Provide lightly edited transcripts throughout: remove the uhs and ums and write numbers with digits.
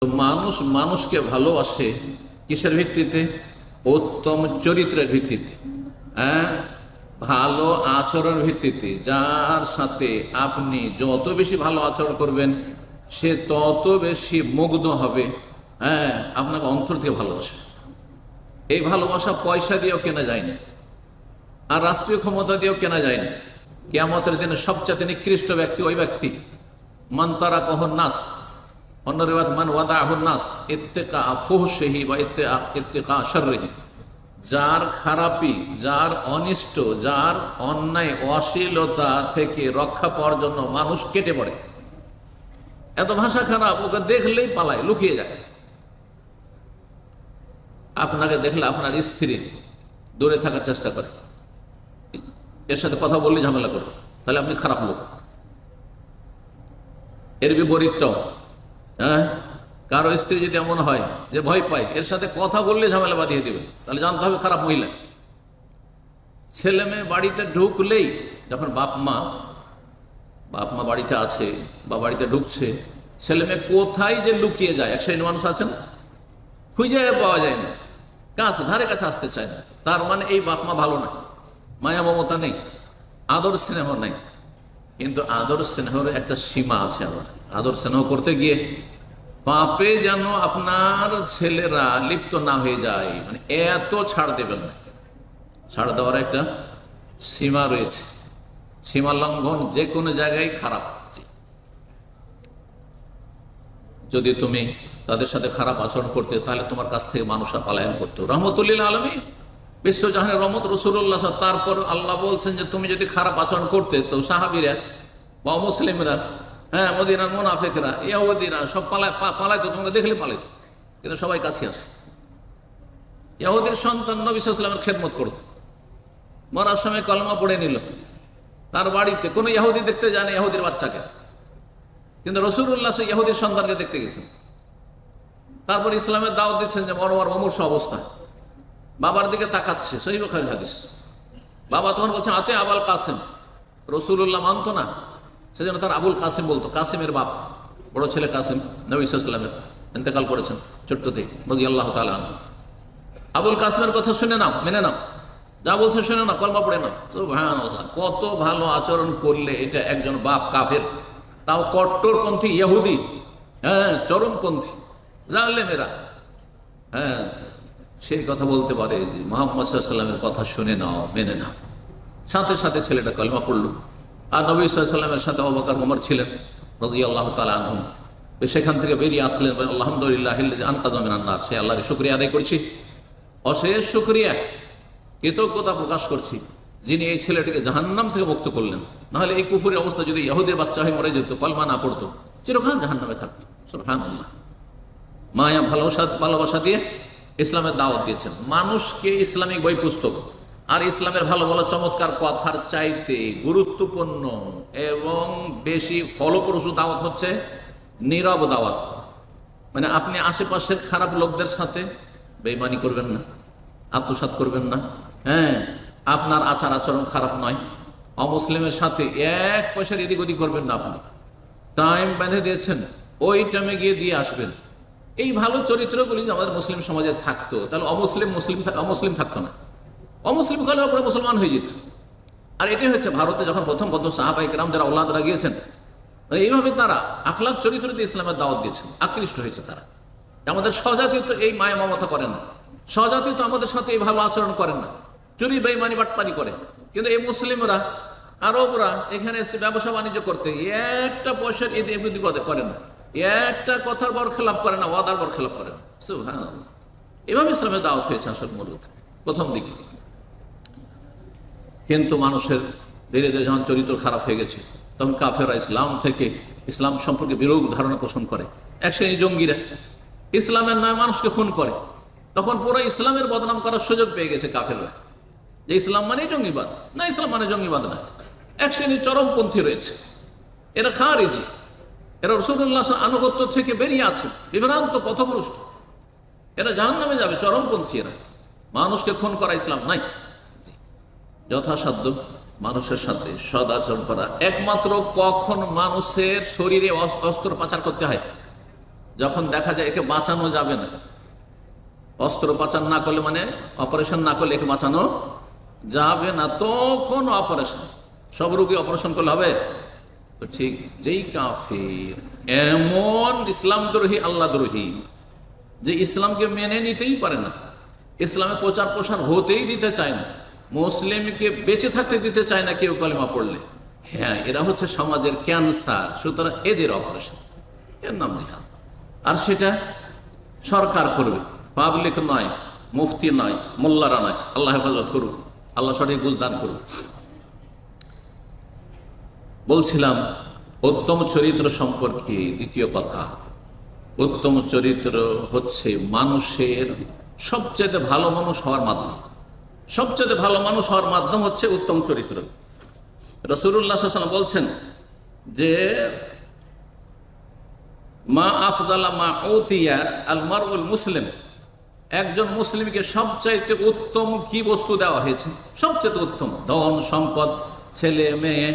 তো মানুষ মানুষকে ভালোবাসে কিসের ভিত্তিতে? উত্তম চরিত্রের ভিত্তিতে। হ্যাঁ, ভালো আচরণের ভিত্তিতে। যার সাথে আপনি যত বেশি ভালো আচরণ করবেন সে তত বেশি মুগ্ধ হবে। হ্যাঁ, আপনাকে অন্তর থেকে ভালোবাসবে। এই ভালোবাসা পয়সা দিয়েও কেনা যায় না, আর রাষ্ট্রীয় ক্ষমতা দিয়েও কেনা যায় না। কিয়ামতের দিনে সবচেয়ে নিকৃষ্ট ব্যক্তি ওই ব্যক্তি মান তারাকাহুন নাস, অন্য রিওয়ায়াত মান ওয়াদাহুন নাস ইত্তিকা ফুহশিহি বা ইত্তিকা শাররিহি। যার খারাপি, যার অনিষ্ট, যার অন্যায় অশ্লীলতা থেকে রক্ষা পাওয়ার জন্য মানুষ কেটে পড়ে। এত ভাষা খারাপ, ওকে দেখলেই পালায়, লুকিয়ে যায়। আপনাকে দেখলে আপনার স্ত্রী দূরে থাকার চেষ্টা করে, এর সাথে কথা বললে ঝামেলা করবে, তাহলে আপনি খারাপ লোক। এর বিপরীতটাও, হ্যাঁ, কারো স্ত্রী যদি এমন হয় যে ভয় পায়, এর সাথে কথা বললে ঝামেলা বাঁধিয়ে দেবে, তাহলে জানতে হবে খারাপ মহিলা। ছেলে মেয়ে বাড়িতে ঢুকলেই, যখন বাপ মা বাড়িতে আছে বা বাড়িতে ঢুকছে, ছেলে মেয়ে কোথায় যে লুকিয়ে যায়। এক শ্রেণীর মানুষ আছেন খুঁজে পাওয়া যায় না, ধারে কাছে আসতে চায় না। তার মানে এই বাপ মা ভালো না, মায়া মমতা নেই, আদর স্নেহ নেই। কিন্তু আদর স্নেহের একটা সীমা আছে। আবার আদর স্নেহ করতে গিয়ে পাপে যেন আপনার ছেলেরা লিপ্ত না হয়ে যায়, মানে এত ছাড় দেবেন না। ছাড় দেওয়ার একটা সীমা রয়েছে। সীমা লঙ্ঘন যে কোনো জায়গায় খারাপ। যদি তুমি তাদের সাথে খারাপ আচরণ করতে, তাহলে তোমার কাছ থেকে মানুষরা পলায়ন করতো। রহমতুল্লিল আলমী, বিশ্বজাহানের রহমত রাসূলুল্লাহ। তারপর আল্লাহ বলছেন যে তুমি যদি খারাপ আচরণ করতে, তো সাহাবীরা বা মুসলিমরা, হ্যাঁ, মদিনার মুনাফিকরা, ইহুদিরা সব পালাইতো, তোমাকে দেখলে পালাইতো, কিন্তু সবাই কাছে আসে। ইহুদির সন্তান নবী সাল্লাল্লাহু আলাইহি ওয়াসাল্লামের খেদমত করতো, মরার সময় কলমা পড়ে নিল। তার বাড়িতে কোনো ইহুদি দেখতে যায় না ইহুদির বাচ্চাকে, কিন্তু রাসূলুল্লাহ ইহুদির সন্তানকে দেখতে গেছেন। তারপর ইসলামের দাওয়াত দিচ্ছেন যে মরমার অমূর্ষ অবস্থা, বাবার দিকে তাকাচ্ছে, সহিহ বুখারীর হাদিস। বাবা তখন বলছেন আতে আবুল কাসেম। রাসূলুল্লাহ মানতো না, সেজন্য তার আবুল কাসেম বলতো। কাসেমের বাপ, বড় ছেলে কাসেম, নবী সাল্লাল্লাহু আলাইহি ওয়াসাল্লামের ইন্তেকাল করেছেন ছোট্টতে, রাদিয়াল্লাহু তাআলা আনহু। আবুল কাসেমের কথা শুনে নাও, মেনে নাও, যা বলছে শুনে নাও, কলমা পড়ে নাও। সুবহানাল্লাহ, কত ভালো আচরণ করলে এটা একজন বাপ কাফের, তাও কট্টরপন্থী ইহুদি, হ্যাঁ, চরমপন্থী জালেমেরা, হ্যাঁ, সেই কথা বলতে পারে যে মুহাম্মদ সাল্লাল্লাহু আলাইহি ওয়াসাল্লামের কথা শুনে নাও, মেনে নাও। সাথে সাথে ছেলেটা কলমা পড়লো। আর নবী সাল্লাল্লাহু আলাইহি ওয়াসাল্লামের সাথে আবু বকর ওমর ছিলেন রাদিয়াল্লাহু তাআলা আনহুম। সেখান থেকে বেরিয়ে আসলেন, আলহামদুলিল্লাহিল্লাযী আনকাযা মিনান নার। সে আল্লাহর শুকরিয়া আদায় করছি, অশেষ শুকরিয়া, কৃতজ্ঞতা প্রকাশ করছি, যিনি এই ছেলেটিকে জাহান্নাম থেকে মুক্ত করলেন। নাহলে এই কুফুরের অবস্থা, যদি ইহুদির বাচ্চা হয়ে মরে যেত, কলমা না পড়তো, চিরকাল জাহান্নামে থাকতো। সুবহানাল্লাহ। মায়া ভালোবাসা দিয়ে ইসলামের দাওয়াত দিয়েছেন। মানুষকে ইসলামিক বই পুস্তক আর ইসলামের ভালো ভালো চমৎকার কথার চাইতে গুরুত্বপূর্ণ এবং বেশি ফলপ্রসূ দাওয়াত হচ্ছে নীরব দাওয়াত। মানে আপনি আশেপাশের খারাপ লোকদের সাথে বেঈমানি করবেন না, আত্মসাৎ করবেন না, হ্যাঁ, আপনার আচার আচরণ খারাপ নয়। অমুসলিমের সাথে এক পয়সার এদিক ওদিক করবেন না। আপনি টাইম বেঁধে দিয়েছেন, ওই টাইমে গিয়ে দিয়ে আসবেন। এই ভালো চরিত্রগুলি যদি আমাদের মুসলিম সমাজে থাকতো, তাহলে অমুসলিম থাকতো না। অমুসলিম কলেমা পড়ে মুসলমান হয়ে যেত। আর এটাই হচ্ছে ভারতে যখন প্রথম সাহাবায়ে কেরাম যারা আওলাদরা গিয়েছেন, এইভাবে তারা আখলাক চরিত্র দিয়ে ইসলামের দাওয়াত দিয়েছেন, আকৃষ্ট হয়েছে তারা। আমাদের স্বজাতীয় তো এই মায়া মমতা করে না, স্বজাতীয় তো আমাদের সাথে এই ভালো আচরণ করেন না, চুরি বেঈমানি বাটপারি করে। কিন্তু এই মুসলিমরা, আরবরা এখানে এসে ব্যবসা বাণিজ্য করতে একটা পয়সার এদিক ওদিক করে না, একটা কথার বরখেলাপ করে না, ওয়াদার বরখেলাপ করে না। সুবহানাল্লাহ। এভাবে ইসলামের দাওয়াত হয়েছে আসল মূলত প্রথম দিকে। কিন্তু মানুষের ধীরে ধীরে যখন চরিত্র খারাপ হয়ে গেছে, তখন কাফেররা ইসলাম সম্পর্কে বিরূপ ধারণা পোষণ করে। এক শ্রেণী জঙ্গিরা ইসলামের নামে মানুষকে খুন করে। তখন পুরো ইসলামের বদনাম করার সুযোগ পেয়ে গেছে কাফেররা, যে ইসলাম মানে জঙ্গিবাদ না, ইসলাম মানে জঙ্গিবাদ না। এক শ্রেণী চরমপন্থী রয়েছে, এরা খারিজি, এরা রাসূলুল্লাহ আনুগত্য থেকে বেরিয়ে আছে, বিভ্রান্ত পথভ্রষ্ট, এরা জাহান্নামে যাবে। চরমপন্থী এরা, মানুষকে খুন করা ইসলাম নাই। যথাসাধ্য মানুষের সাথে সদাচরণ করা। একমাত্র কখন মানুষের শরীরে অস্ত্র পাচার করতে হয়, যখন দেখা যায় একে বাঁচানো যাবে না, অস্ত্রোপচার না করলে, মানে অপারেশন না করলে একে বাঁচানো যাবে না, তখন অপারেশন। সব রোগী অপারেশন করলে হবে? তো ঠিক যেই কাফির এমন ইসলাম দ্রোহী, আল্লাহ দ্রোহী, যে ইসলামকে মেনে নিতেই পারে না, ইসলামে প্রচার প্রসার হতেই দিতে চায় না, মুসলিমকে বেঁচে থাকতে দিতে চায় না কেউ কালেমা পড়লে, হ্যাঁ এরা হচ্ছে সমাজের ক্যান্সার। সুতরাং এদের অপারেশন, এর নাম জিহাদ। আর সেটা সরকার করবে, পাবলিক নয়, মুফতি নয়, মোল্লারা নয়। আল্লাহ হেফাজত করুক, আল্লাহ সঠিক বুঝদান করুক। বলছিলাম উত্তম চরিত্র সম্পর্কে দ্বিতীয় কথা। উত্তম চরিত্র হচ্ছে মানুষের সবচেয়ে ভালো মানুষ হওয়ার মাধ্যম। সবচেয়ে ভালো মানুষ হওয়ার মাধ্যম হচ্ছে উত্তম চরিত্র। রাসূলুল্লাহ সাল্লাল্লাহু আলাইহি ওয়াসাল্লাম বলছেন যে মা আফদালা মা উতিয়া আল মারউল মুসলিম, একজন মুসলিমকে সবচাইতে উত্তম কি বস্তু দেওয়া হয়েছে? সবচেয়ে উত্তম ধন সম্পদ, ছেলে মেয়ে,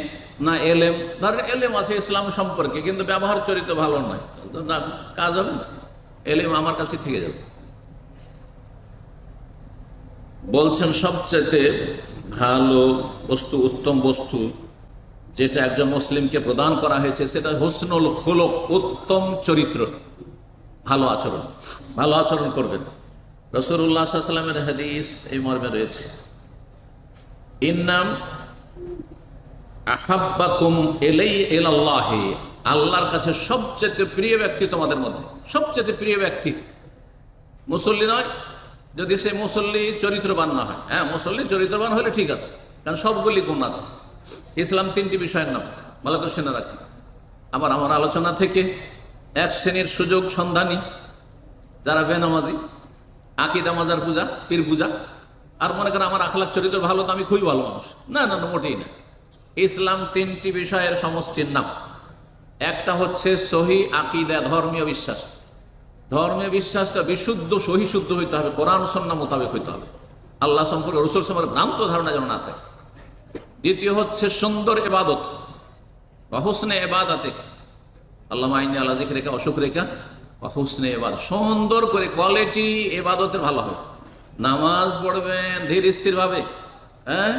না এলেম। ধরেন এলেম আছে ইসলাম সম্পর্কে, কিন্তু ব্যবহার চরিত্র ভালো নয়, না কাজ হবে না, এলেম আমার কাছে থেকে যাবে। বলছেন সবচাইতে ভালো বস্তু, উত্তম বস্তু যেটা একজন মুসলিমকে প্রদান করা হয়েছে সেটা হুসনুল খুলুক, উত্তম চরিত্র, ভালো আচরণ। ভালো আচরণ করবেন। রাসূলুল্লাহ সাল্লাল্লাহু আলাইহি ওয়াসাল্লামের হাদিস এই মর্মে রয়েছে, ইন্নাম আহাব্বাকুম ইলাল্লাহি, আল্লাহর কাছে সবচেয়ে প্রিয় ব্যক্তি তোমাদের মধ্যে, সবচেয়ে প্রিয় ব্যক্তি মুসল্লি নয়, যদি সে মুসল্লি চরিত্রবান না হয়। হ্যাঁ, মুসল্লি চরিত্রবান হলে ঠিক আছে, কারণ সবগুলি গুণ আছে। ইসলাম তিনটি বিষয়ের নাম, ভালো করে শুনে রাখি। আবার আমার আলোচনা থেকে এক শ্রেণীর সুযোগ সন্ধানী যারা বেনামাজি, আকিদা মাজার পূজা, পীর পূজা, আর মনে করেন আমার আখলাক চরিত্র ভালো তো আমি খুবই ভালো মানুষ, না না না, মোটেই না। ইসলাম তিনটি বিষয়ের সমষ্টির নাম। একটা হচ্ছে সহি আকিদা, ধর্মীয় বিশ্বাস। ধর্মীয় বিশ্বাসটা বিশুদ্ধ, সহি শুদ্ধ হইতে হবে, কোরআন সুন্নাহ মোতাবেক হইতে হবে, আল্লাহ সম্পর্কে, রাসূল সম্পর্কে ভ্রান্ত ধারণা যেন না থাকে। দ্বিতীয় হচ্ছে সুন্দর ইবাদত, ওয়া হুসনে ইবাদাতে, আল্লাহুম্মা ইন্নী আলা যিকরিকা ওয়া শুকরিকা ওয়া হুসনে ইবাদত, সুন্দর করে কোয়ালিটি ইবাদতের ভালো হবে। নামাজ পড়বেন ধীর স্থির ভাবে, হ্যাঁ,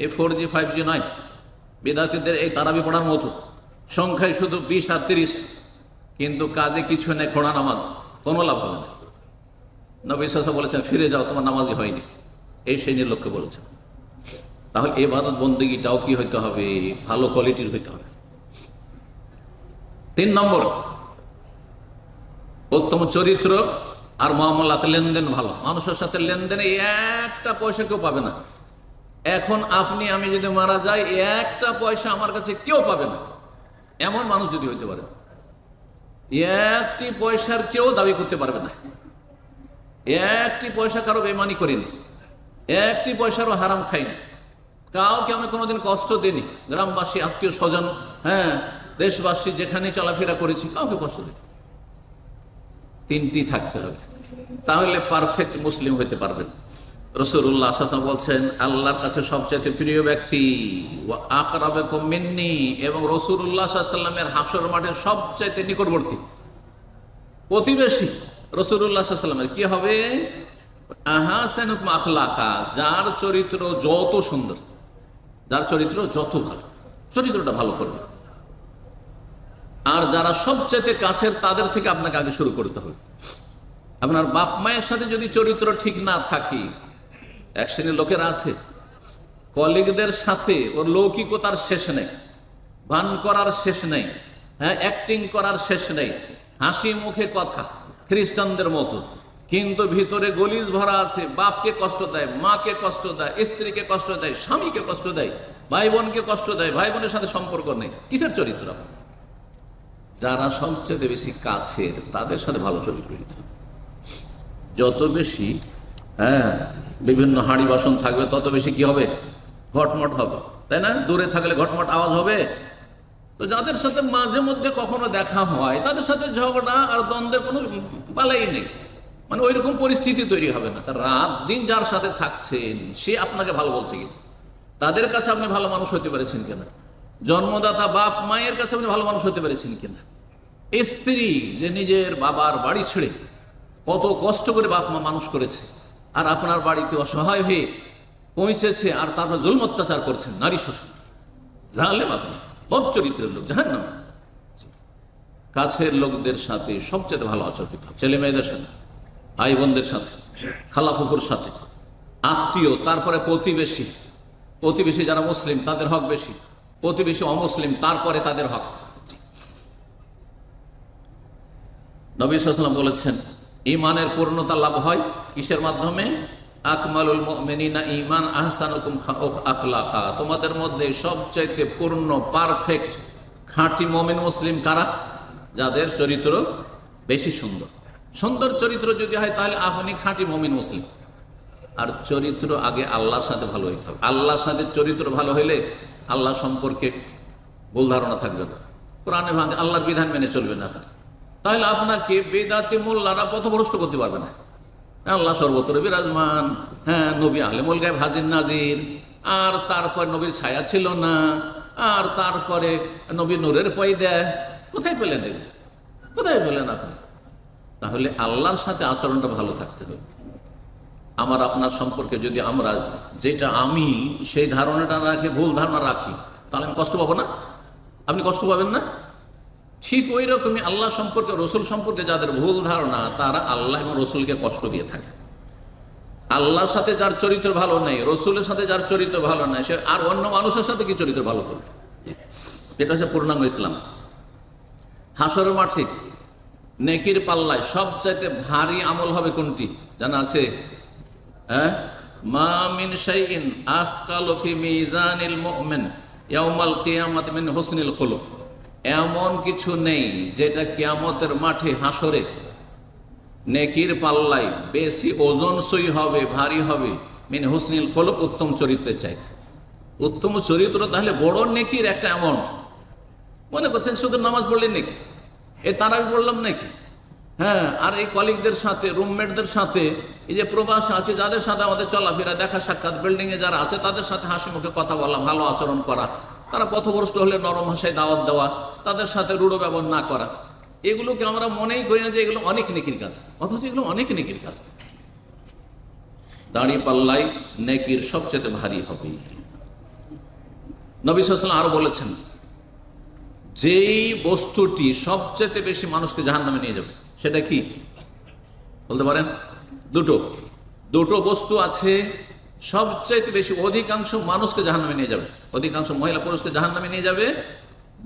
এই 4G 5G নয়, বিদাতীদের এই তারাবি পড়ার মতো সংখ্যায় শুধু 20 আর 30, কিন্তু কাজে কিছু নেই, খোঁড়া নামাজ, কোনো লাভ হবে না। নবী সাল্লাল্লাহু আলাইহি ওয়াসাল্লাম বলেছেন ফিরে যাও, তোমার নামাজই হয়নি, এই শ্রেণীর লোককে বলেছেন। তাহলে ইবাদত বন্দেগীটাও কি হইতে হবে? ভালো কোয়ালিটির হইতে হবে। 3 নম্বর, উত্তম চরিত্র আর মুআমালাত, লেনদেন ভালো। মানুষের সাথে লেনদেনে একটা পয়সা কেউ পাবে না। এখন আপনি আমি যদি মারা যাই, একটা পয়সা আমার কাছে কেউ পাবে না, এমন মানুষ যদি হইতে পারে। একটি পয়সার কেউ দাবি করতে পারবে না, একটি পয়সা কারো বেমানি করিনি, একটি পয়সারও হারাম খাইনি, কাউকে আমি কোনোদিন কষ্ট দিইনি, গ্রামবাসী, আত্মীয় স্বজন, হ্যাঁ, দেশবাসী যেখানে চলাফেরা করেছি কাউকে কষ্ট দিই। 3টি থাকতে হবে, তাহলে পারফেক্ট মুসলিম হইতে পারবেন। রাসূলুল্লাহ সাল্লাল্লাহু আলাইহি ওয়াসাল্লাম বলছেন আল্লাহর কাছে সবচেয়ে প্রিয় ব্যক্তি ওয়া আকরাবুকুম মিন্নি, এবং রাসূলুল্লাহ সাল্লাল্লাহু আলাইহি ওয়াসাল্লামের হাসর মাঠের সবচেয়ে নিকটবর্তী প্রতিবেশী রাসূলুল্লাহ সাল্লাল্লাহু আলাইহি ওয়াসাল্লামের কি হবে? আহসানুকুম আখলাকা, যার চরিত্র যত সুন্দর, যার চরিত্র যত ভালো, চরিত্রটা ভালো করবে। আর যারা সবচেয়ে কাছের তাদের থেকে আপনাকে আগে শুরু করতে হবে। আপনার বাপ মায়ের সাথে যদি চরিত্র ঠিক না থাকে, এক শ্রেণীর লোকেরা আছে কলিগদের সাথে ওর লৌকিকতার শেষ নেই, ভান করার শেষ নেই, হ্যাঁ, অ্যাক্টিং করার শেষ নেই, হাসি মুখে কথা খ্রিস্টানদের মতো, কিন্তু ভিতরে গলিজ ভরা আছে, বাপকে কষ্ট দেয়, মাকে কষ্ট দেয়, স্ত্রীকে কষ্ট দেয়, স্বামীকে কষ্ট দেয়, ভাই বোনকে কষ্ট দেয়, ভাই বোনের সাথে সম্পর্ক নেই। কিসের চরিত্র? যারা সবচেয়ে বেশি কাছের তাদের সাথে ভালো চরিত্র হইতে হবে। যত বেশি, হ্যাঁ, বিভিন্ন হাঁড়ি বাসন থাকবে তত বেশি কি হবে? ঘটমট হবে, তাই না? দূরে থাকলে ঘটমট আওয়াজ হবে। তো যাদের সাথে মাঝে মধ্যে কখনো দেখা হয় তাদের সাথে ঝগড়া আর দ্বন্দ্বের কোনো বালাই নেই, মানে ওই রকম পরিস্থিতি তৈরি হবে না। তার রাত দিন যার সাথে থাকছেন সে আপনাকে ভালো বলছে কিনা, তাদের কাছে আপনি ভালো মানুষ হতে পেরেছেন কিনা, জন্মদাতা বাপ মায়ের কাছে আপনি ভালো মানুষ হতে পেরেছেন কিনা, স্ত্রী যে নিজের বাবার বাড়ি ছেড়ে কত কষ্ট করে বাপ মা মানুষ করেছে, আর আপনার বাড়িতে অসহায় হয়ে পৌঁছেছে, আর তারপর জুলম অত্যাচার করছেন, নারী শোষণ, জানলেন আপনি বদ চরিত্রের লোক, জাহান্নামী। কাছের লোকদের সাথে সবচেয়ে ভালো আচরণ করতে হবে, ছেলে মেয়েদের সাথে, ভাই বোনদের সাথে, খালা ফুফুর সাথে, আত্মীয়, তারপরে প্রতিবেশী। প্রতিবেশী যারা মুসলিম তাদের হক বেশি, প্রতিবেশী অমুসলিম তারপরে তাদের হক। নবী সাল্লাল্লাহু আলাইহি ওয়াসাল্লাম বলেছেন ঈমানের পূর্ণতা লাভ হয় কিসের মাধ্যমে? আকমালুল মুমিনিনা ঈমান আহসানুকুম আখলাকা। তোমাদের মধ্যে সবচাইতে পূর্ণ, পারফেক্ট, খাঁটি মুমিন মুসলিম কারা? যাদের চরিত্র বেশি সুন্দর। সুন্দর চরিত্র যদি হয় তাহলে আপনি খাঁটি মুমিন মুসলিম। আর চরিত্র আগে আল্লাহর সাথে ভালো হইতে হবে। আল্লাহর সাথে চরিত্র ভালো হলে আল্লাহ সম্পর্কে ভুল ধারণা থাকবে না, কোরআনে ভাঙে আল্লাহর বিধান মেনে চলবে না, তাহলে আপনাকে বেদাতি মোল্লারা পথভ্রষ্ট করতে পারবে না। আল্লাহ সর্বত্র বিরাজমান, হ্যাঁ, নবী আলেমুল গায়ব হাজির নাজির, আর তারপর নবীর ছায়া ছিল না, আর তারপরে নবী নূরের পয়দা। কোথায় পেলেন এগুলো? কোথায় পেলেন আপনি? তাহলে আল্লাহর সাথে আচরণটা ভালো থাকতে হবে। আমার আপনার সম্পর্কে যদি আমরা যেটা আমি সেই ধারণাটা রাখি, ভুল ধারণা রাখি, তাহলে আমি কষ্ট পাবো না? আপনি কষ্ট পাবেন না? ঠিক ওই রকমই আল্লাহ সম্পর্কে, রসুল সম্পর্কে যাদের ভুল ধারণা, তারা আল্লাহ এবং রসুলকে কষ্ট দিয়ে থাকে। আল্লাহর সাথে যার চরিত্র ভালো নেই, রসুলের সাথে যার চরিত্র ভালো নেই, সে আর অন্য মানুষের সাথে কি চরিত্র ভালো করবে? এটা হচ্ছে পূর্ণাঙ্গ ইসলাম। হাসরের মাঠে নেকির পাল্লায় সবচাইতে ভারী আমল হবে কোনটি জানা আছে? হ্যাঁ, মা মিন শাইইন আসকালু ফি মিজানিল মুমিন ইয়াউমাল কিয়ামাতি মিন হুসনিল খুলুক। এমন কিছু নেই যেটা কিয়ামতের মাঠে, হাসরে, নেকির পাল্লায় বেশি ওজনসই হবে, ভারী হবে, মিন হুসনিল খুলুক, উত্তম চরিত্রের চাইতে। উত্তম চরিত্র তাহলে বড় নেকির একটা অ্যামাউন্ট। মনে করছেন শুধু নামাজ পড়লে নেকি, এ তারাবি পড়লাম নাকি, হ্যাঁ, আর এই কলিগদের সাথে, রুমমেটদের সাথে, এই যে প্রবাস আছে যাদের সাথে আমাদের চলাফেরা, দেখা সাক্ষাৎ, বিল্ডিংয়ে যারা আছে তাদের সাথে হাসি মুখে কথা বলা, ভালো আচরণ করা, তারা পথভ্রষ্ট হলে নরম ভাষায় দাওয়াত দেওয়া, তাদের সাথে রূঢ় ব্যবহার না করা, এগুলোকে আমরা মনেই করি না যে এগুলো অনেক নেকির কাজ, অথচ এগুলো অনেক নেকির কাজ। দাড়ি পাল্লাই নেকির সবচেয়ে ভারী হবে। নবী সাল্লাল্লাহু আলাইহি ওয়াসাল্লাম আরো বলেছেন, যেই বস্তুটি সবচেয়ে বেশি মানুষকে জাহান্নামে নিয়ে যাবে সেটা কি বলতে পারেন? দুটো বস্তু আছে সবচেয়ে বেশি, অধিকাংশ মানুষকে জাহান্নামে নিয়ে যাবে, অধিকাংশ মহিলা পুরুষকে জাহান্নামে নিয়ে যাবে।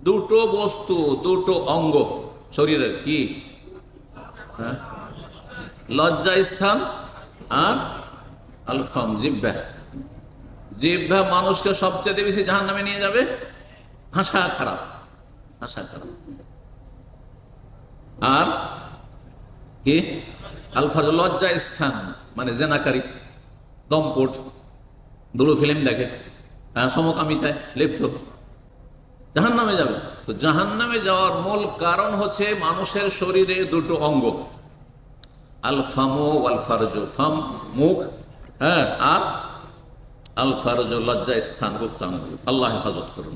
দুটো বস্তু, দুটো অঙ্গ শরীরের, কি? হ্যাঁ, লজ্জা স্থান আর আলফাম, জিহ্বা। জিহ্বা মানুষকে সবচেয়ে বেশি জাহান্নামে নিয়ে যাবে। ভাষা খারাপ, ভাষা খারাপ। আর কি? আলফাজ, লজ্জা স্থান, মানে জেনাকারী, দম্পট, দুটো ফিল্ম দেখে, সমকামিতায় লিপ্ত, জাহান্নামে যাবে। তো জাহান্নামে যাওয়ার মূল কারণ হচ্ছে মানুষের শরীরে দুটো অঙ্গ, আল ফামু ওয়াল ফারজু, ফাম মুখ, হ্যাঁ, আর আল ফারজু লজ্জা স্থান, গুপ্তাঙ্গ। আল্লাহ হেফাজত করুন।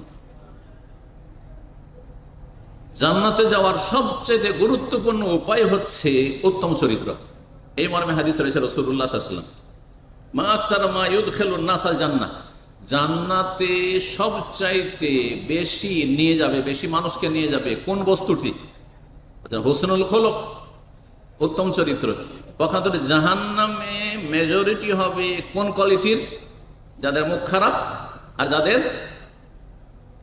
জান্নাতে যাওয়ার সবচেয়ে গুরুত্বপূর্ণ উপায় হচ্ছে উত্তম চরিত্র। এই মর্মে হাদিস রয়েছে রাসূলুল্লাহ সাল্লাল্লাহু আলাইহি ওয়াসাল্লাম, মা আকসার মা ইউদখিলুন নাস আল জান্নাহ, জান্নাতে সবচাইতে বেশি নিয়ে যাবে, বেশি মানুষকে নিয়ে যাবে কোন বস্তুটি? হুসনুল খুলুক, উত্তম চরিত্র। পক্ষান্তরে জাহান্নামে মেজরিটি হবে কোন কোয়ালিটির? যাদের মুখ খারাপ আর যাদের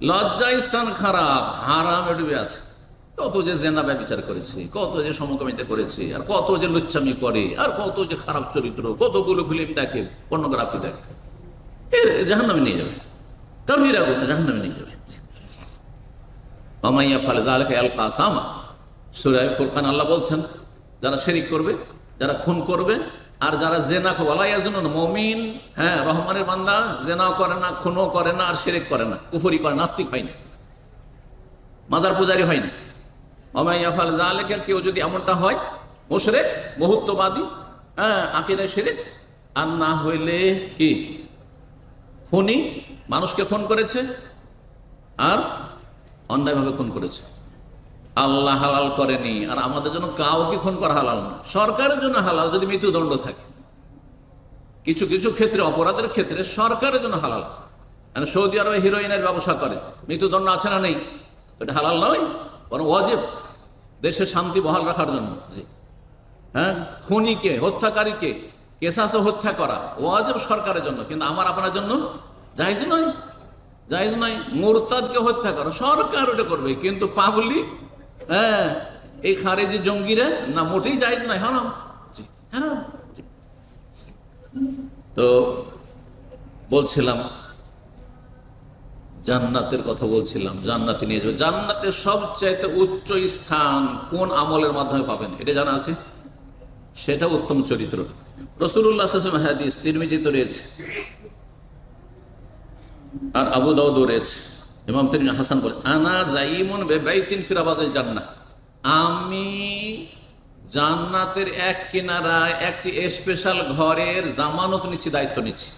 লজ্জা স্থান খারাপ, হারামে ডুবে আছে। কত যে জেনা ব্যভিচার করেছে, কত যে সমকামিতা করেছে, আর কত যে লুচ্চামি করে, আর কত যে খারাপ চরিত্র, কতগুলো ফিল্ম দেখে, পর্নোগ্রাফি দেখে, এর জাহান্নামে নিয়ে যাবে, কাবিরা গুনাহ জাহান্নামে নিয়ে যাবে। ওমাইয়া ফাল যালিকা আলকা সামা, সূরা ফুরকান আল্লাহ বলছেন, যারা শিরক করবে, যারা খুন করবে, আর যারা জেনা করবে, ওয়ালা ইয়াজুনুন, মুমিন, হ্যাঁ, রহমানের বান্দা, জেনাও করে না, খুনও করে না, আর শিরক করে না, কুফরি করে, নাস্তিক হয় না, মাজার পূজারি হয় না। ওমাইয়া ফাল যালিকা, কেউ যদি এমনটা হয়, মুশরিক, বহুত্ববাদী, হ্যাঁ, আকীদায় শিরক, আর না হইলে কি খুনি, মানুষকে খুন করেছে আর অন্যায়ভাবে খুন করেছে, আল্লাহ হালাল করেনি, আর আমাদের জন্য কাউকে খুন করা হালাল না। সরকারের জন্য হালাল যদি মৃত্যুদণ্ড থাকে, কিছু কিছু ক্ষেত্রে অপরাধের ক্ষেত্রে সরকারের জন্য হালাল। মানে সৌদি আরবে হিরোইনের ব্যবসা করে, মৃত্যুদণ্ড আছে না নেই? এটা হালাল নয়, বরং ওয়াজিব, দেশের শান্তি বহাল রাখার জন্য। জি হ্যাঁ, খুনিকে, হত্যাকারীকে কেসাসে হত্যা করা ওয়াজিব সরকারের জন্য, কিন্তু আমার আপনার জন্য জায়েজ নয়, জায়েজ নয়। মুরতাদকে হত্যা করা সরকার ওটা করবে, কিন্তু পাবলিক, হ্যাঁ, এই খারেজি জঙ্গিরা না, মোটেই জায়েজ নয়, হারাম। জি হারাম। তো বলছিলাম জান্নাতের কথা বলছিলাম, জান্নাতে নিয়ে যাবে। জান্নাতের সবচাইতে উচ্চ স্থান কোন আমলের মাধ্যমে পাবেন এটা জানা আছে? সেটা উত্তম চরিত্র। রাসূলুল্লাহ সাল্লাল্লাহু আলাইহি ওয়াসাল্লাম হাদিস তিরমিজিতে রয়েছে আর আবু দাউদ রয়েছে, ইমাম তিরমিজি হাসান বলে, আনা যাইমুন বিবাইতিন ফি রাবাদিল জান্নাহ, আমি জান্নাতের এক কিনারায় একটি স্পেশাল ঘরের জামানত নিচ্ছি, দায়িত্ব নিচ্ছি।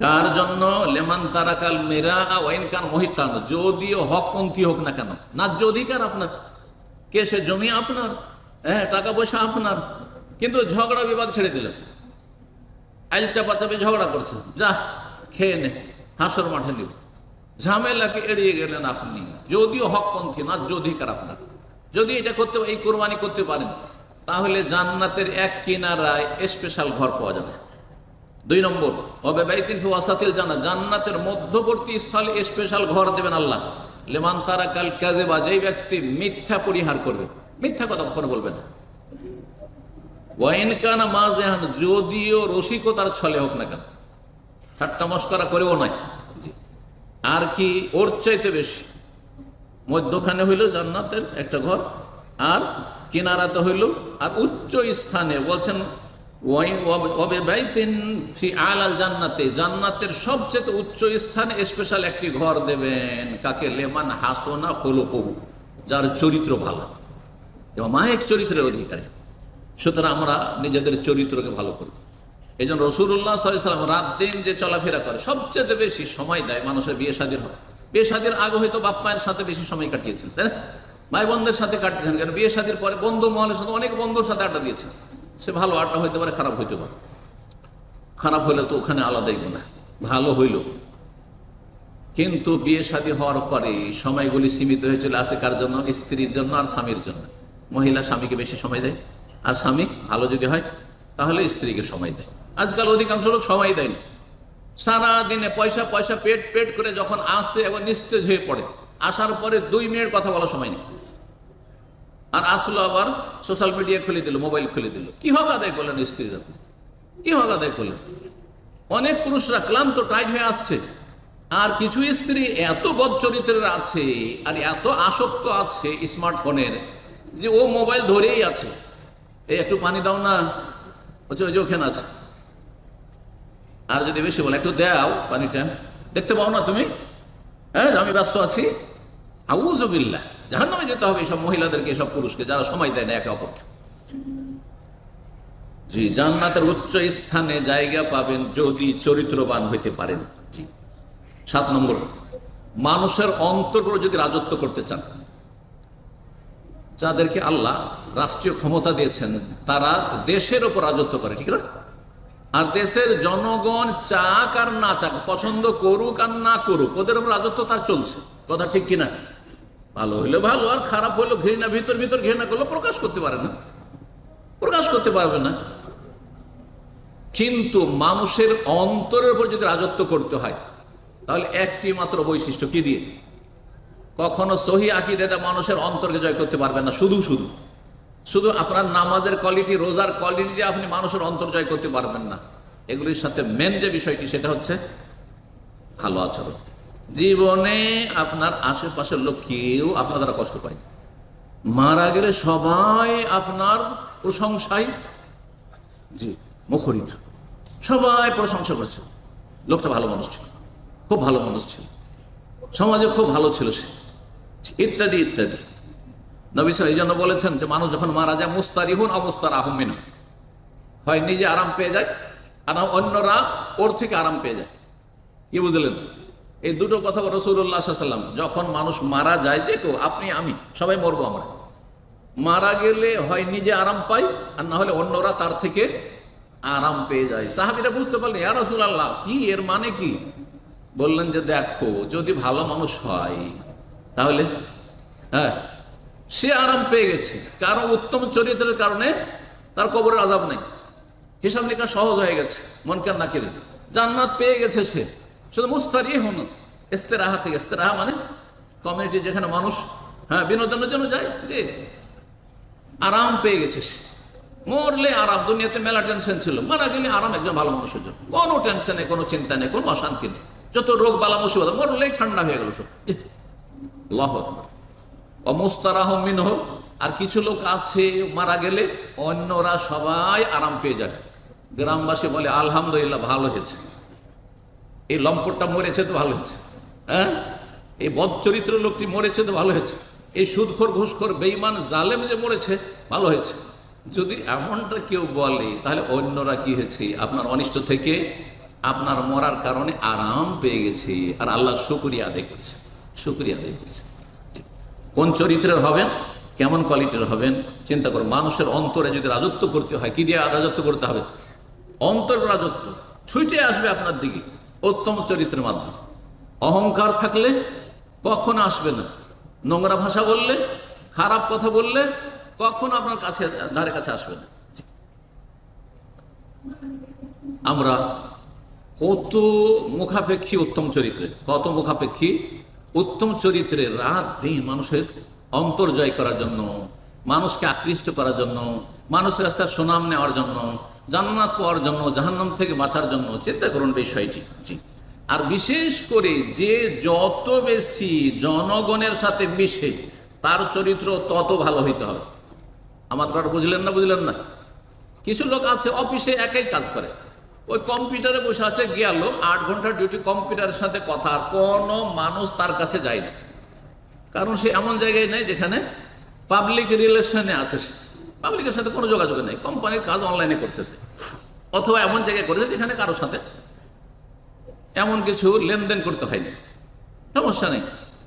কার জন্য? লেমান তারাকাল মেরা ওয়াইন কান মহিতান, যদিও হকপন্থী হোক না কেন, ন্যায্য অধিকার আপনার, কেসে জমি আপনার, হ্যাঁ, টাকা পয়সা আপনার, কিন্তু ঝগড়া বিবাদ ছেড়ে দিলেন, আইল চাপাচাপি ঝগড়া করছে, যা খেয়ে নে, হাসর মাঠে নিব, ঝামেলাকে এড়িয়ে গেলেন আপনি, যদিও হকপন্থী, ন্যায্য অধিকার আপনার। যদি এটা করতে, এই কোরবানি করতে পারেন, তাহলে জান্নাতের এক কিনারায় স্পেশাল ঘর পাওয়া যাবে। 2 নম্বর, ওয়াবাইতিন ফি ওয়াসাতিল জান্নাহ, জান্নাতের মধ্যবর্তী স্থলে স্পেশাল ঘর দেবেন আল্লাহ। লিমান তারাকাল কাযিবা, যেই ব্যক্তি মিথ্যা পরিহার করবে, মিথ্যা কথা কখনো বলবে না। ওয়াইন কানা মাযিহান, যদিও রসিকতার ছলে হোক না কেন, ঠাট্টা মশকরা করেও নয়। আর কি ওর চাইতে বেশি? মধ্যখানে হইল জান্নাতের একটা ঘর, আর কিনারাতে হইল, আর উচ্চ স্থানে বলছেন জান্নাতে, জান্নাতের সবচেয়ে উচ্চ স্থানে স্পেশাল একটি ঘর দেবেন। কাকে? লেমান হাসনা খুলুকুহু, যার চরিত্র ভালো, এবং মায়ের চরিত্রের অধিকারী। সুতরাং আমরা নিজেদের চরিত্রকে ভালো করব। এই জন্য রাসূলুল্লাহ সাল্লাল্লাহু আলাইহি ওয়াসাল্লাম রাত দিন যে চলাফেরা করে, সবচেয়ে বেশি সময় দেয় মানুষের বিয়ে শাদীর হয়। বিয়ে শাদীর আগে হয়তো বাপ মায়ের সাথে বেশি সময় কাটিয়েছেন, তাই না? ভাই বোনদের সাথে কাটিয়েছেন, কেন? বিয়ে শাদীর পরে বন্ধু মহলের সাথে, অনেক বন্ধুর সাথে আড্ডা দিয়েছেন। সে ভালো আড্ডা হইতে পারে, খারাপ হইতে পারে, খারাপ হইলে তো ওখানে আলাদাই গুনাহ, ভালো হইল। কিন্তু বিয়ে শাদী হওয়ার পরে সময়গুলি সীমিত হয়ে চলে আসে কার জন্য? স্ত্রীর জন্য আর স্বামীর জন্য। মহিলা স্বামীকে বেশি সময় দেয়, আর স্বামী ভালো যদি হয় তাহলে স্ত্রীকে সময় দেয়। আজকাল অধিকাংশ লোক সময় দেয় না, সারাদিনে পয়সা পয়সা পেট পেট করে যখন আসে এবং নিস্তেজ হয়ে পড়ে, আসার পরে 2 মিনিট কথা বলার সময় নেই, আর আসলো আবার সোশ্যাল মিডিয়া খুলে দিল, মোবাইল খুলে দিল। কি হক আদায় করলেন স্ত্রীরা? কি হক আদায় করলেন? অনেক পুরুষরা ক্লান্ত, টাইট হয়ে আসছে, আর কিছু স্ত্রী এত বদ চরিত্রের আছে আর এত আসক্ত আছে স্মার্টফোনের, যে ও মোবাইল ধরেই আছে। এই একটু পানি দাও না, বলছে ওই যে ওখানে আছে। আর যদি বেশি বলে একটু দাও পানিটা, দেখতে পাও না তুমি? হ্যাঁ, আমি ব্যস্ত আছি। আউযু বিল্লাহ, জাহান্নামে যেতে হবে এইসব মহিলাদেরকে, এইসব পুরুষকে যারা সময় দেয় না একে অপরকে। জি, জান্নাতের উচ্চ স্থানে জায়গা পাবেন যদি চরিত্রবান হইতে পারেন। জি। 7 নম্বর, মানুষের অন্তর যদি রাজত্ব করতে চান, যাদেরকে আল্লাহ রাষ্ট্রীয় ক্ষমতা দিয়েছেন তারা দেশের ওপর রাজত্ব করে, ঠিক না? আর দেশের জনগণ চাক আর না চাক, পছন্দ করুক আর না করুক, ওদের ওপর রাজত্ব তার চলছে। কথা ঠিক কিনা? ভালো হইলে ভালো, আর খারাপ হইলে ঘৃণা, ভিতর ভিতর ঘৃণা করলে প্রকাশ করতে পারে না, প্রকাশ করতে পারবে না। কিন্তু মানুষের অন্তরের উপর যদি রাজত্ব করতে হয়, তাহলে একটি মাত্র বৈশিষ্ট্য, কি দিয়ে? কখনো সহি আকীদাতে মানুষের অন্তরকে জয় করতে পারবেন না। শুধু শুধু শুধু আপনার নামাজের কোয়ালিটি, রোজার কোয়ালিটি দিয়ে আপনি মানুষের অন্তর জয় করতে পারবেন না। এগুলির সাথে মেন যে বিষয়টি, সেটা হচ্ছে ভালো আচরণ। জীবনে আপনার আশেপাশের লোক কেউ আপনার দ্বারা কষ্ট পায়, মারা গেলে সবাই আপনার প্রশংসায় জি মুখরিত, সবাই প্রশংসা করছে, লোকটা ভালো মানুষ ছিল, খুব ভালো মানুষ ছিল, সমাজে খুব ভালো ছিল সে, ইত্যাদি ইত্যাদি। নবী সাল্লাল্লাহু আলাইহি ওয়াসাল্লাম এই জন্য বলেছেন যে মানুষ যখন মারা যায়, মুস্তারিহুন অবস্তারাহুম মিনহু, হয় নিজে আরাম পেয়ে যায় আর অন্যরা ওর থেকে আরাম পেয়ে যায়। কি বুঝলেন? এই দুটো কথা রাসূলুল্লাহ সাল্লাল্লাহু আলাইহি ওয়াসাল্লাম, যখন মানুষ মারা যায়, যে কেউ, আপনি আমি সবাই মরবো, আমরা মারা গেলে হয় নিজে আরাম পাই, আর না হলে অন্যরা তার থেকে আরাম পেয়ে যায়। সাহাবীরা বুঝতে পারলেন, ইয়া রাসূলুল্লাহ, কি এর মানে কি? বললেন যে দেখো, যদি ভালো মানুষ হয় তাহলে হ্যাঁ সে আরাম পেয়ে গেছে, কারণ উত্তম চরিত্রের কারণে তার কবরের আযাব নেই, হিসাব নিকাশ সহজ হয়ে গেছে, মুনকার নাকির, জান্নাত পেয়ে গেছে সে। শুধু মুস্তারি হন ইস্তেরাহা থেকে, ইস্তেরাহা মানে কমিউনিটি যেখানে মানুষ বিনোদনের জন্য যায়, যে আরাম পেয়ে গেছে সে। মরলে আরাম, দুনিয়াতে মেলা টেনশন ছিল, মারা গেলে আরাম একজন ভালো মানুষের জন্য, কোনো টেনশন নেই, কোনো চিন্তা নেই, কোনো অশান্তি নেই, যত রোগ বালা মুসিবত, মরলেই ঠান্ডা হয়ে গেল সব। আল্লাহু আকবার। অমুস্তারাহ মিনহ, আর কিছু লোক আছে মারা গেলে অন্যরা সবাই আরাম পেয়ে যায়, গ্রামবাসী বলে আলহামদুলিল্লাহ ভালো হয়েছে, এই লম্পটটা মরেছে তো ভালো হয়েছে, এই বদ চরিত্র লোকটি মরেছে তো ভালো হয়েছে, এই সুদখোর ঘুষখোর বেঈমান জালেম যে মরেছে ভালো হয়েছে। যদি এমনটা কেউ বলে, তাহলে অন্যরা কি হয়েছে, আপনার অনিষ্ট থেকে আপনার মরার কারণে আরাম পেয়ে গেছে, আর আল্লাহ শুকরিয়া আদায় করছে, শুকরিয়া আদায় করছে। কোন চরিত্রের হবেন, কেমন কোয়ালিটির হবেন চিন্তা করুন। মানুষের অন্তরে যদি রাজত্ব করতে হয়, কি দিয়ে রাজত্ব করতে হবে? অন্তর রাজত্ব ছুটে আসবে আপনার দিকে উত্তম চরিত্রের মাধ্যমে। অহংকার থাকলে কখনো আসবে না, নোংরা ভাষা বললে, খারাপ কথা বললে কখনো আপনার কাছে ধারে কাছে আসবে না। আমরা কত মুখাপেক্ষী উত্তম চরিত্রে, কত মুখাপেক্ষী উত্তম চরিত্রে, রাত দিন মানুষের অন্তর জয় করার জন্য, মানুষকে আকৃষ্ট করার জন্য, মানুষের রাস্তায় সুনাম নেওয়ার জন্য, জান্নাত পাওয়ার জন্য, জাহান্নাম থেকে বাঁচার জন্য। চিন্তা করুন বিষয়টি। জি, আর বিশেষ করে যে যত বেশি জনগণের সাথে মিশে, তার চরিত্র তত ভালো হইতে হবে। আমার কথা বুঝলেন না? বুঝলেন না? কিছু লোক আছে অফিসে একাই কাজ করে, ওই কম্পিউটারে বসে আছে, গেল 8 ঘন্টার ডিউটি, কম্পিউটারের সাথে কথা, কোনো মানুষ তার কাছে যায় না, কারণ সে এমন জায়গায় নেই যেখানে পাবলিক রিলেশনে আছে, সে পাবলিকের সাথে কোনো যোগাযোগ নেই, কোম্পানির কাজ অনলাইনে করছে সে, অথবা এমন জায়গায় করেছে যেখানে কারোর সাথে এমন কিছু লেনদেন করতে হয়নি, সমস্যা নেই।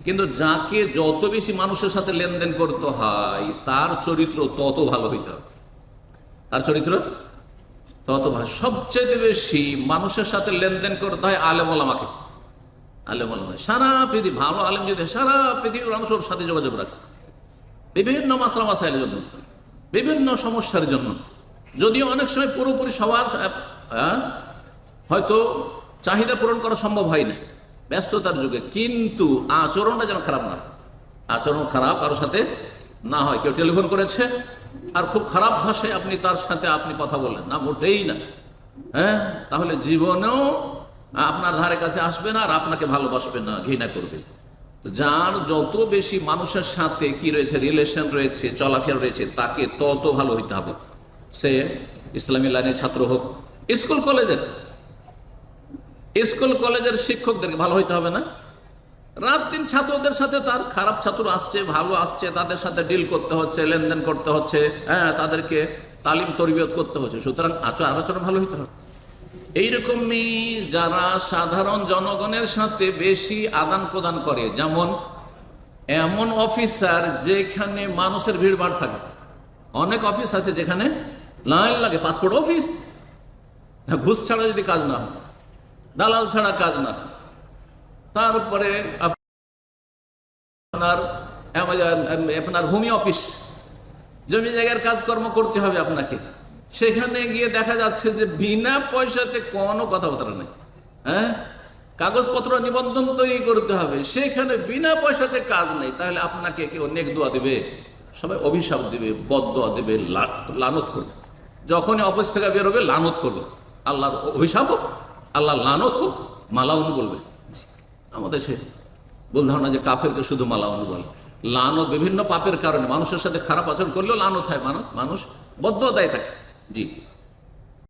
কিন্তু যাকে যত বেশি মানুষের সাথে লেনদেন করতে হয়, তার চরিত্র তত ভালো হইতে হবে, তার চরিত্র তত ভালো। সবচেয়ে বেশি মানুষের সাথে লেনদেন করতে হয় আলেম ওলামাকে, আলেম ওলামা। সারা পৃথিবী ভালো আলেম যদি সারা পৃথিবীর মানুষ ওর সাথে যোগাযোগ রাখে, বিভিন্ন মাসলা মাসাইলের জন্য, বিভিন্ন সমস্যার জন্য, যদিও অনেক সময় পুরোপুরি সবার হয়তো চাহিদা পূরণ করা সম্ভব হয় না ব্যস্ততার যুগে, কিন্তু আচরণটা যেন খারাপ না, আচরণ খারাপ কারোর সাথে না হয়। কেউ টেলিফোন করেছে আর খুব খারাপ ভাষায় আপনি তার সাথে আপনি কথা বললেন না, মোটেই না, তাহলে জীবনেও আপনার ধারে কাছে আসবে না, আর আপনাকে ভালোবাসবে না, ঘৃণা করবে। যার যত বেশি মানুষের সাথে কি রয়েছে, রিলেশন রয়েছে, চলাফেরা রয়েছে, তাকে তত ভালো হইতে হবে। সে ইসলামী লাইনের ছাত্র হোক, স্কুল কলেজের শিক্ষকদেরকে ভালো হইতে হবে না? রাত দিন ছাত্রদের সাথে, তার খারাপ ছাত্র আসছে, ভালো আসছে, তাদের সাথে ডিল করতে হচ্ছে, লেনদেন করতে হচ্ছে, তাদেরকে তালিম তরবিয়ত করতে হচ্ছে, সুতরাং আচরণ ভালো হইতে হবে। এইরকমই যারা সাধারণ জনগণের সাথে বেশি আদান প্রদান করে, যেমন এমন অফিসার যেখানে মানুষের ভিড়ভাড় থাকে, অনেক অফিস আছে যেখানে লাইন লাগে, পাসপোর্ট অফিস, ঘুষ ছাড়া যদি কাজ না হয়, দালাল ছাড়া কাজ না, তারপরে আপনার ভূমি অফিস, জমি জায়গার কাজকর্ম করতে হবে আপনাকে, সেখানে গিয়ে দেখা যাচ্ছে যে বিনা পয়সাতে কোনো কথাবার্তা নেই, কাগজপত্র নিবন্ধন তৈরি করতে হবে, সেখানে বিনা পয়সাতে কাজ নেই, তাহলে আপনাকে কেউ নেক দোয়া দেবে, সবাই অভিশাপ দেবে, বদদোয়া দেবে, লানত করবে। যখনই অফিস থেকে বেরোবে লানত করবে, আল্লাহর অভিশাপ হোক, আল্লাহ লানত হোক, মালাউন বলবে। আমাদের সে ভুল ধারণা যে কাফেরকে শুধু মালাউন বলে। লানত বিভিন্ন পাপের কারণে, মানুষের সাথে খারাপ আচরণ করলেও লানত হয়, মানুষ বদদোয়া দেয় তাকে। জি।